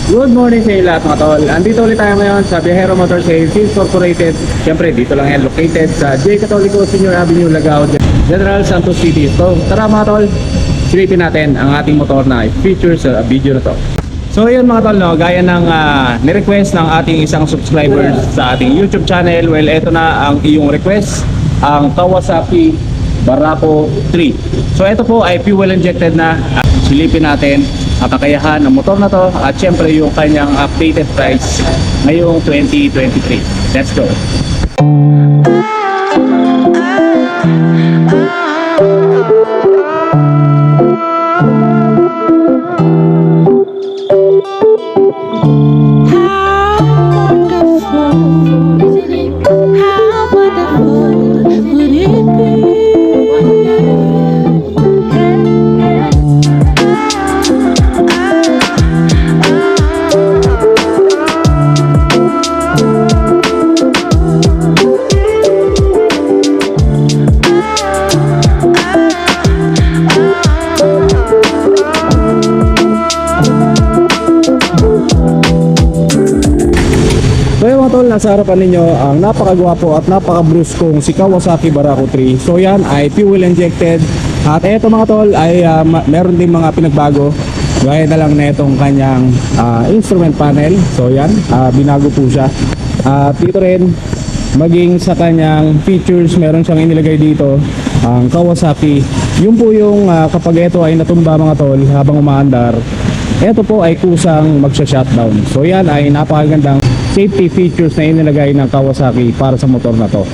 Good morning sa inyo lahat mga tol. Andito ulit tayo ngayon sa Viajero Motor Sales Incorporated. Siyempre dito lang yan located sa J. Catolico Senior Avenue, Lagao, General Santos City. So tara mga tol, silipin natin ang ating motor na feature sa video na to. So yun mga tol, no, gaya ng ni-request ng ating isang subscriber sa ating YouTube channel. Well, eto na ang iyong request, ang Kawasaki Barako 3. So ito po ay fuel injected na. Silipin natin ang kakayahan ng motor na to at syempre yung kanyang updated price ngayong 2023. Let's go! Nasa harapan ninyo ang napakagwapo at napakabruskong si Kawasaki Barako 3. So yan ay fuel injected. At eto mga tol ay meron din mga pinagbago. Gaya na lang na itong kanyang instrument panel. So yan, binago po siya. At dito rin maging sa kanyang features, meron siyang inilagay dito ang Kawasaki. Yun po yung kapag ito ay natumba mga tol habang umaandar, ito po ay kusang magsha-shutdown. So yan ay napakagandang safety features na inilagay ng Kawasaki para sa motor na to.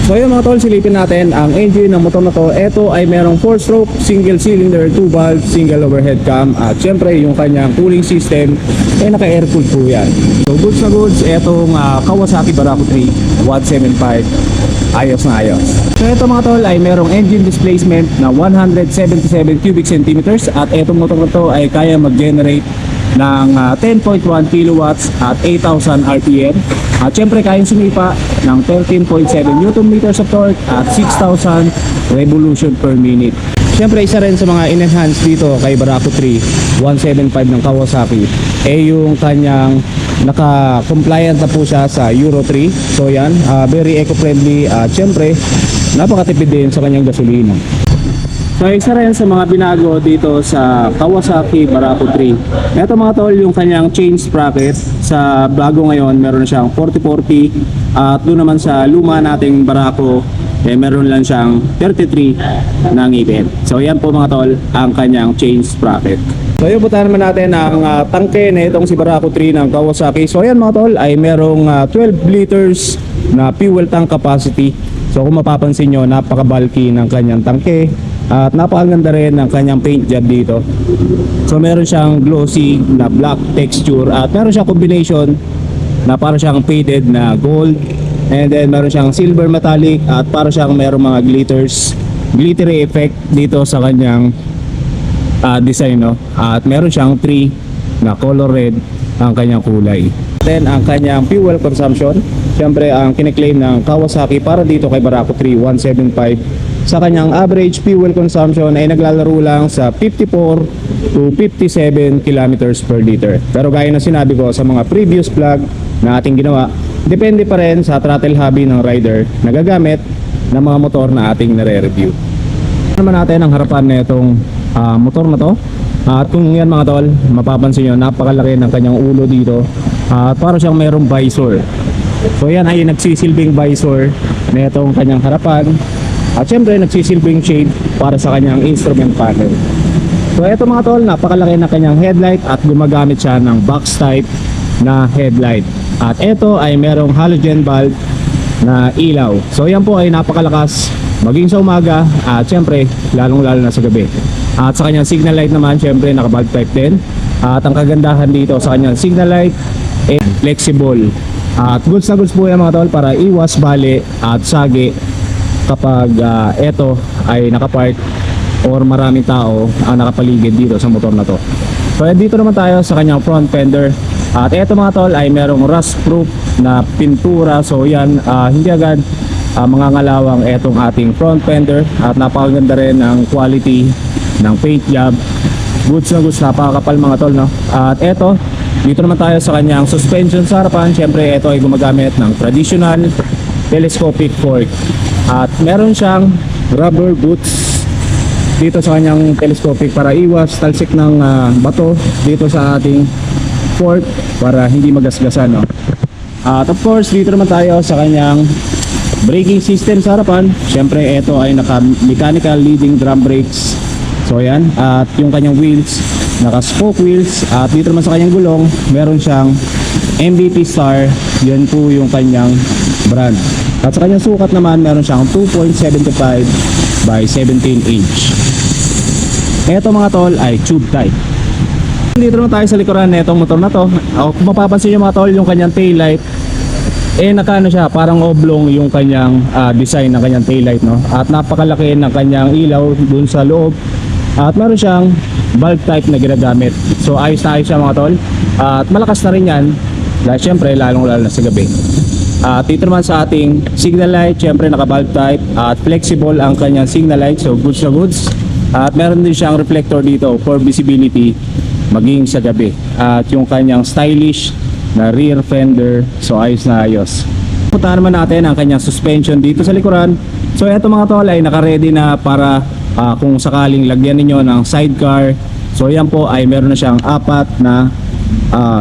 So yun mga tol, silipin natin ang engine ng motor na to. Ito ay merong 4-stroke, single cylinder, 2-valve, single overhead cam. At syempre yung kanyang cooling system ay naka-air-cooled po yan. So goods na goods, etong Kawasaki Barako 3 175, ayos na ayos. So ito mga tol ay merong engine displacement na 177 cubic centimeters. At etong motor na to ay kaya mag-generate ng 10.1 kilowatts at 8,000 RPM. At syempre kayang sumipa ng 13.7 Newton meters of torque at 6,000 revolution per minute. Syempre isa rin sa mga in-enhance dito kay Barako 3 175 ng Kawasaki yung kanyang naka-compliant na po siya sa Euro 3. So yan, very eco-friendly at syempre napakatipid din sa kanyang gasolina. So isa rin sa mga binago dito sa Kawasaki Barako 3. Ito mga tol, yung kanyang chain sprocket. Sa bago ngayon meron siyang 40-40 at doon naman sa luma nating Barako meron lang siyang 33 na ngipin. So yan po mga tol ang kanyang chain sprocket. So yun, puntahan naman natin ang tangke na itong si Barako 3 ng Kawasaki. So yan mga tol ay merong 12 liters na fuel tank capacity. So kung mapapansin nyo, napaka-bulky ng kanyang tangke. At napakaganda rin ng kanyang paint job dito. So meron siyang glossy na black texture at meron siyang combination na para siyang faded na gold. And then meron siyang silver metallic at para siyang meron mga glittery effect dito sa kanyang design, no? At meron siyang 3 na color red ang kanyang kulay. Then ang kanyang fuel consumption, syempre ang kiniklaim ng Kawasaki para dito kay Barako 3 175, sa kanyang average fuel consumption ay naglalaro lang sa 54 to 57 kilometers per liter. Pero gaya na sinabi ko sa mga previous vlog na ating ginawa, depende pa rin sa throttle hobby ng rider na gagamit ng mga motor na ating nare-review. Naman natin ang harapan na itong motor na to. At kung yan mga tol, mapapansin nyo, napakalaki ng kanyang ulo dito. At para siyang mayroong visor. So yan ay nagsisilbing visor na itong kanyang harapan. At syempre nagsisilbing shade para sa kanyang instrument panel. So eto mga tol, napakalaki na kanyang headlight at gumagamit siya ng box type na headlight. At eto ay merong halogen bulb na ilaw. So yan po ay napakalakas maging sa umaga at syempre lalong lalo na sa gabi. At sa kanyang signal light naman, syempre naka bulb type din. At ang kagandahan dito sa kanyang signal light ay flexible. At goods na goods po yan mga tol para iwas bali at sagi kapag ito ay nakapark or maraming tao ang nakapaligid dito sa motor na to. So dito naman tayo sa kanyang front fender. At ito mga tol ay merong rust proof na pintura. So yan, hindi agad mangangalawang etong ating front fender. At napakaganda rin ang quality ng paint job. Goods na goods, napakakapal mga tol, no? At ito Dito naman tayo sa kanyang suspension sa harapan. Siyempre ito ay gumagamit ng traditional telescopic fork. At meron siyang rubber boots dito sa kanyang telescopic para iwas talsik ng bato dito sa ating fork para hindi magasgasan, no? At of course dito naman tayo sa kanyang braking system sa harapan. Siyempre ito ay naka mechanical leading drum brakes. So yan, at yung kanyang wheels naka spoke wheels. At dito naman sa kanyang gulong meron siyang MVP Star. Yan po yung kanyang brand. At sa kanyang sukat naman meron siyang 2.75 by 17 inch. Ito mga tol ay tube type. Dito naman tayo sa likuran na itong motor na to. Kung mapapansin nyo mga tol, yung kanyang taillight nakano siya, parang oblong yung kanyang design ng kanyang taillight, no? At napakalaki ng kanyang ilaw dun sa loob. At meron siyang bulb type na ginagamit. So ayos na ayos siya mga tol. At malakas na rin yan dahil syempre lalong lalo na sa gabi. At dito naman sa ating signal light, syempre naka bulb type at flexible ang kanyang signal light, so goods na goods. At meron din siyang reflector dito for visibility maging sa gabi. At yung kanyang stylish na rear fender, so ayos na ayos. Punta naman natin ang kanyang suspension dito sa likuran. So eto mga tol ay naka-ready na para kung sakaling lagyan ninyo ng sidecar. So yan po ay meron na siyang 4 na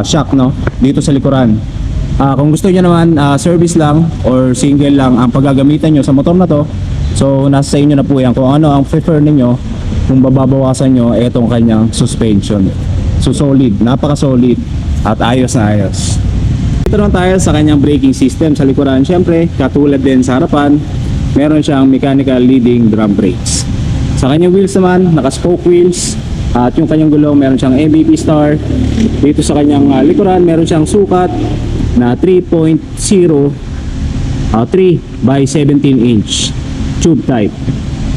shock, no, dito sa likuran. Kung gusto niyo naman service lang or single lang ang paggagamitan nyo sa motor na to, so nasa sa inyo na po yan kung ano ang prefer ninyo, kung bababawasan nyo itong kanyang suspension. So solid, napaka solid at ayos na ayos. Dito naman tayo sa kanyang braking system sa likuran. Syempre katulad din sa harapan, meron siyang mechanical leading drum brakes. Sa kanyang wheels naman, naka spoke wheels. At yung kanyang gulong meron siyang MVP Star. Dito sa kanyang likuran meron siyang sukat na 3.0 3 by 17 inch tube type.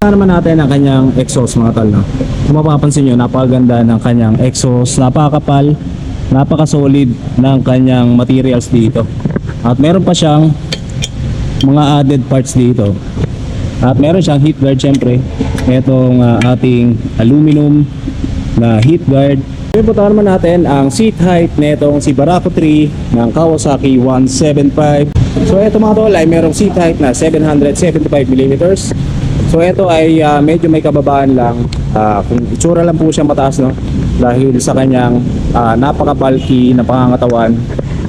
Tingnan naman natin ang kanyang exhaust mga tol, no? Kung mapapansin nyo, napakaganda ng kanyang exhaust, napakapal, napaka-solid ng kanyang materials dito. At meron pa siyang mga added parts dito. At meron siyang heat guard, syempre itong ating aluminum na heat guard. Ipunta naman natin ang seat height nitong si Barako 3 ng Kawasaki 175. So ito mga tol ay merong seat height na 775mm. So ito ay medyo may kababaan lang, kung itsura lang po siya mataas, no, dahil sa kanyang napaka-bulky na pangangatawan.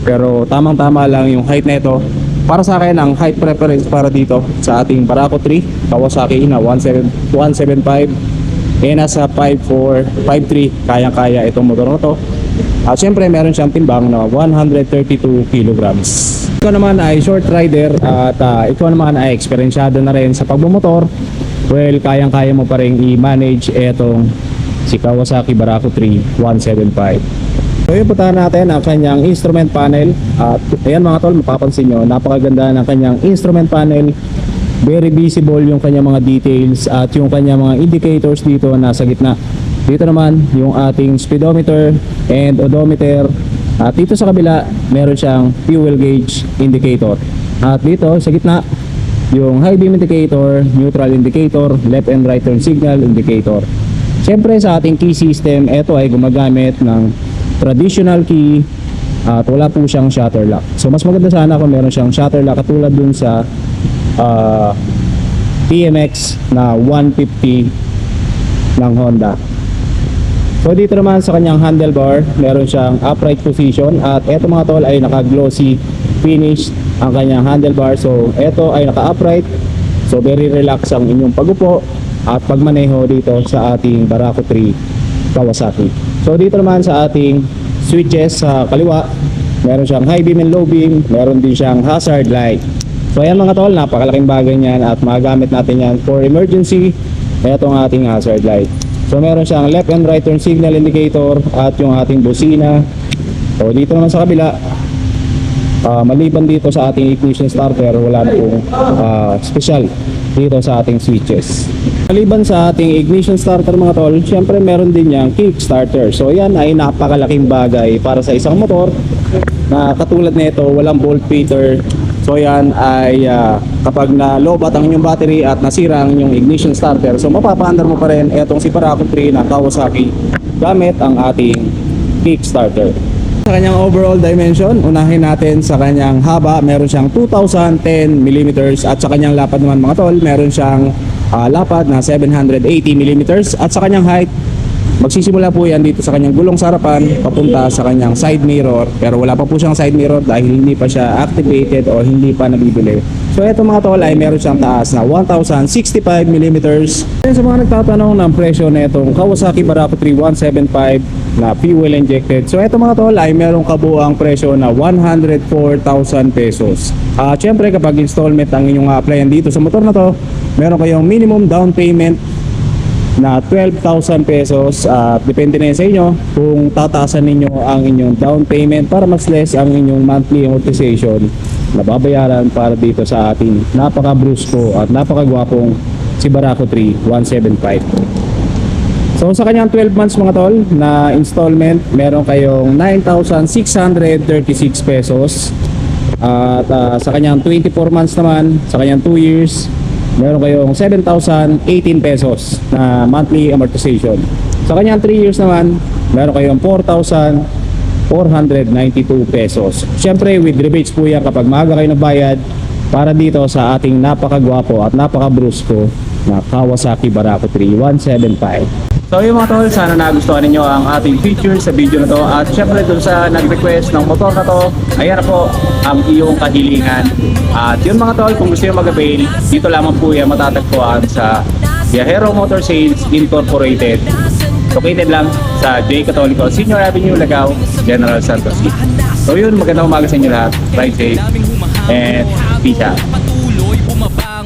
Pero tamang-tama lang yung height nito. Para sa akin ang height preference para dito sa ating Barako 3 Kawasaki na 175 nasa 5'4", 5'3", kayang-kaya itong motor na to. At syempre meron siyang timbang na 132 kilograms. Ikaw naman ay short rider at ikaw naman ay eksperensyado na rin sa pagmumotor. Well, kayang-kaya mo pa rin i-manage itong si Kawasaki Barako 3 175. So yun, puntahan natin ang kanyang instrument panel. At ayan mga tol, mapapansin nyo, napakaganda ng kanyang instrument panel. Very visible yung kanyang mga details at yung kanyang mga indicators dito nasa gitna. Dito naman yung ating speedometer and odometer. At dito sa kabila meron siyang fuel gauge indicator. At dito sa gitna yung high beam indicator, neutral indicator, left and right turn signal indicator. Siyempre sa ating key system, ito ay gumagamit ng traditional key at wala po siyang shutter lock. So mas maganda sana kung meron siyang shutter lock katulad dun sa TMX na 150 ng Honda. So dito naman sa kanyang handlebar, meron siyang upright position at eto mga tol ay naka-glossy finish ang kanyang handlebar. So eto ay naka-upright. So very relax ang inyong pagupo at pagmaneho dito sa ating Barako 3 Kawasaki. So dito naman sa ating switches sa kaliwa, meron siyang high beam and low beam, meron din siyang hazard light. So ayan mga tol, napakalaking bagay niyan at magagamit natin yan for emergency. Etong ating hazard light. So meron siyang left and right turn signal indicator at yung ating busina. So dito naman sa kabila, maliban dito sa ating ignition starter, wala na pong special dito sa ating switches. Maliban sa ating ignition starter mga tol, syempre meron din yung kick starter. So yan ay napakalaking bagay para sa isang motor na katulad nito, walang voltmeter. So yan ay kapag na-lobat ang inyong battery at nasira ang inyong ignition starter, so mapapaandar mo pa rin etong si Barako 3 na Kawasaki gamit ang ating kick starter. Sa kanyang overall dimension, unahin natin sa kanyang haba, meron siyang 2010 mm at sa kanyang lapad naman mga tol, meron siyang lapad na 780 mm at sa kanyang height, magsisimula po yan dito sa kanyang gulong sa harapan papunta sa kanyang side mirror, pero wala pa po siyang side mirror dahil hindi pa siya activated o hindi pa nabibili. So ito mga tol ay meron siyang taas na 1065 mm. Sa mga nagtatanong ng presyo na itong Kawasaki Barako 3175 na fuel injected, so ito mga tol ay meron kabuang presyo na 104,000 pesos. Syempre kapag installment ang inyong applyan dito sa motor na to, meron kayong minimum down payment na 12,000 pesos at depende na yun sa inyo kung tataasan ninyo ang inyong down payment para mas less ang inyong monthly amortization na babayaran para dito sa ating napaka-brusko at napakagwapong si Barako 3 175. So sa kanyang 12 months mga tol na installment, meron kayong 9,636 pesos at sa kanyang 24 months naman, sa kanyang 2 years, meron kayong 7,018 pesos na monthly amortization. Sa kanyang 3 years naman, meron kayong 4,492 pesos. Siyempre with rebates po yan kapag maaga kayo nagbayad para dito sa ating napakagwapo at napakabrusko na Kawasaki Barako 3 175. So yung mga tol, sana nagustuhan ninyo ang ating feature sa video na to at syempre dun sa nag-request ng motor na to, ayan na po ang iyong kahilingan. At yun mga tol, kung gusto nyo mag-avail, dito lamang po yan matatagpuan sa Viajero Motor Sales Incorporated, located lang sa J. Catolico Senior Avenue, Lagao, General Santos City. So yun, magandang umaga sa inyo lahat, ride safe and peace out.